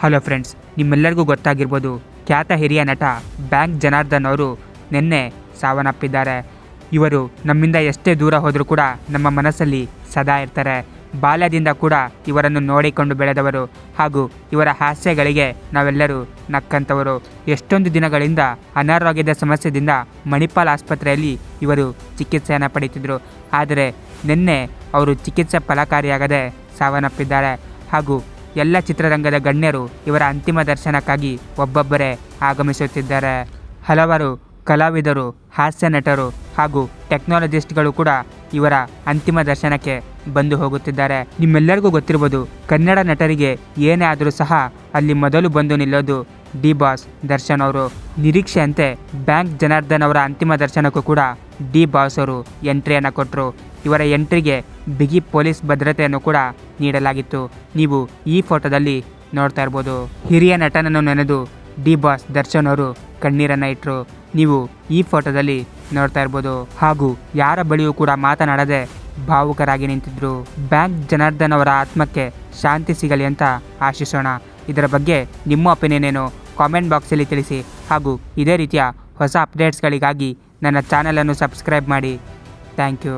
Hello friends, ನಿಮ್ಮೆಲ್ಲರಿಗೂ ಗೊತ್ತಾಗಿರ್ಬೋದು, ಖ್ಯಾತ ಹಿರಿಯ ನಟ ಬ್ಯಾಂಕ್ ಜನಾರ್ದನ್ ಅವರು ನಿನ್ನೆ ಸಾವನ್ನಪ್ಪಿದ್ದಾರೆ. ಇವರು ನಮ್ಮಿಂದ ಎಷ್ಟೇ ದೂರ ಹೋದರೂ ಕೂಡ ನಮ್ಮ ಮನಸ್ಸಲ್ಲಿ ಸದಾ ಇರ್ತಾರೆ. ಬಾಲ್ಯದಿಂದ ಕೂಡ ಇವರನ್ನು ನೋಡಿಕೊಂಡು ಬೆಳೆದವರು ಹಾಗೂ ಇವರ ಹಾಸ್ಯಗಳಿಗೆ ನಾವೆಲ್ಲರೂ ನಕ್ಕಂಥವರು. ಎಷ್ಟೊಂದು ದಿನಗಳಿಂದ ಅನಾರೋಗ್ಯದ ಸಮಸ್ಯೆಯಿಂದ ಮಣಿಪಾಲ್ ಆಸ್ಪತ್ರೆಯಲ್ಲಿ ಇವರು ಚಿಕಿತ್ಸೆಯನ್ನು ಪಡೆಯುತ್ತಿದ್ದರು. ಆದರೆ ನಿನ್ನೆ ಅವರು ಚಿಕಿತ್ಸೆ ಫಲಕಾರಿಯಾಗದೆ ಸಾವನ್ನಪ್ಪಿದ್ದಾರೆ. ಹಾಗೂ ಎಲ್ಲ ಚಿತ್ರರಂಗದ ಗಣ್ಯರು ಇವರ ಅಂತಿಮ ದರ್ಶನಕ್ಕಾಗಿ ಒಬ್ಬೊಬ್ಬರೇ ಆಗಮಿಸುತ್ತಿದ್ದಾರೆ. ಹಲವಾರು ಕಲಾವಿದರು, ಹಾಸ್ಯ ನಟರು ಹಾಗೂ ಟೆಕ್ನಾಲಜಿಸ್ಟ್ಗಳು ಕೂಡ ಇವರ ಅಂತಿಮ ದರ್ಶನಕ್ಕೆ ಬಂದು ಹೋಗುತ್ತಿದ್ದಾರೆ. ನಿಮ್ಮೆಲ್ಲರಿಗೂ ಗೊತ್ತಿರ್ಬೋದು, ಕನ್ನಡ ನಟರಿಗೆ ಏನೇ ಆದರೂ ಸಹ ಅಲ್ಲಿ ಮೊದಲು ಬಂದು ನಿಲ್ಲೋದು ಡಿ ಬಾಸ್ ದರ್ಶನ್ ಅವರು. ನಿರೀಕ್ಷೆಯಂತೆ ಬ್ಯಾಂಕ್ ಜನಾರ್ದನ್ ಅವರ ಅಂತಿಮ ದರ್ಶನಕ್ಕೂ ಕೂಡ ಡಿ ಬಾಸ್ ಅವರು ಎಂಟ್ರಿಯನ್ನು ಕೊಟ್ಟರು. ಇವರ ಎಂಟ್ರಿಗೆ ಬಿಗಿ ಪೊಲೀಸ್ ಭದ್ರತೆಯನ್ನು ಕೂಡ ನೀಡಲಾಗಿತ್ತು. ನೀವು ಈ ಫೋಟೋದಲ್ಲಿ ನೋಡ್ತಾ ಇರ್ಬೋದು. ಹಿರಿಯ ನಟನನ್ನು ನೆನೆದು ಡಿ ಬಾಸ್ ದರ್ಶನ್ ಅವರು ಕಣ್ಣೀರನ್ನು ಇಟ್ಟರು. ನೀವು ಈ ಫೋಟೋದಲ್ಲಿ ನೋಡ್ತಾ ಇರ್ಬೋದು. ಹಾಗೂ ಯಾರ ಬಳಿಯೂ ಕೂಡ ಮಾತನಾಡದೆ ಭಾವುಕರಾಗಿ ನಿಂತಿದ್ರು. ಬ್ಯಾಂಕ್ ಜನಾರ್ದನ್ ಅವರ ಆತ್ಮಕ್ಕೆ ಶಾಂತಿ ಸಿಗಲಿ ಅಂತ ಆಶಿಸೋಣ. ಇದರ ಬಗ್ಗೆ ನಿಮ್ಮ ಒಪಿನಿಯನ್ ಏನು ಕಾಮೆಂಟ್ ಬಾಕ್ಸಲ್ಲಿ ತಿಳಿಸಿ. ಹಾಗೂ ಇದೇ ರೀತಿಯ ಹೊಸ ಅಪ್ಡೇಟ್ಸ್ಗಳಿಗಾಗಿ ನನ್ನ ಚಾನಲನ್ನು ಸಬ್ಸ್ಕ್ರೈಬ್ ಮಾಡಿ. Thank you.